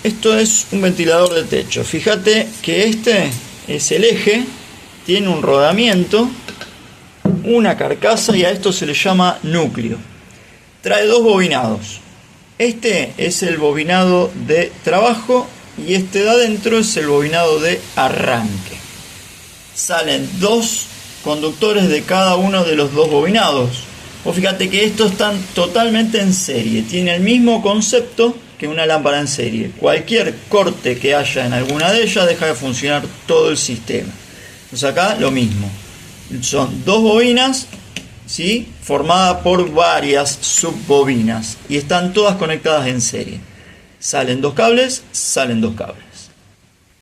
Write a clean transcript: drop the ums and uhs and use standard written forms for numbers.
Esto es un ventilador de techo. Fíjate que este es el eje, tiene un rodamiento, una carcasa y a esto se le llama núcleo. Trae dos bobinados. Este es el bobinado de trabajo y este de adentro es el bobinado de arranque. Salen dos conductores de cada uno de los dos bobinados. Vos fíjate que estos están totalmente en serie, tiene el mismo concepto que una lámpara en serie. Cualquier corte que haya en alguna de ellas deja de funcionar todo el sistema. Entonces acá lo mismo, son dos bobinas, ¿sí?, formadas por varias subbobinas y están todas conectadas en serie. Salen dos cables, salen dos cables.